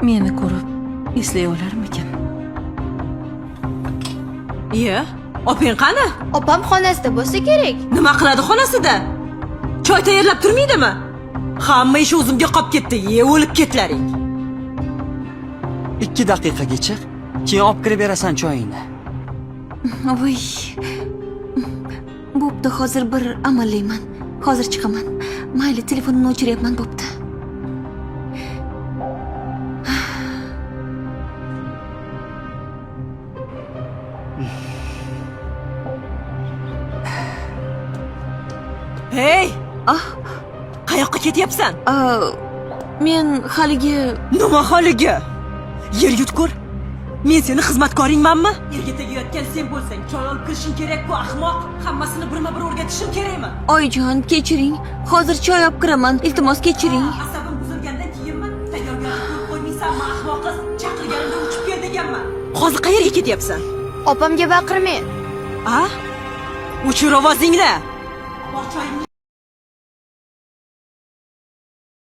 meni ko'rib eslay olarmikin? Iye, opang qani? Opam xonasida bo'lsa kerak. Nima qiladi xonasida? Choy tayyorlab turmaydimi? Hamma ish o'zimga qolib ketdi. O'lib ketlaring. 2 daqiqaga chiq, keyin olib kirib berasan choyingni. Voy. Bo'pti, hozir bir amallayman. Hozir chiqaman. Mayli, telefonimni o'chiryapman, bo'pti. Hey, Ah, qayoqqa ketyapsan? men haligi Nima holiga? Yer yutkur. Men seni xizmatkoringmanmi? Yerga tegayotgan sen bo'lsang, choy olib kirishing kerak-ku, ahmoq. Hammasini birma-bir o'rgatishim kerakmi? Oyijon, kechiring. Hozir choy olib kiraman. Iltimos kechiring. Asabim buzilgandan keyinmi? Tayyorgarlik qilib qo'ymaysanmi, ahmoq qiz? Chaqirganimda uchib kel deganman. Hozir qayerga ketyapsan? Opamga baqirmang. A? O'chir ovozingni. Bor choyingni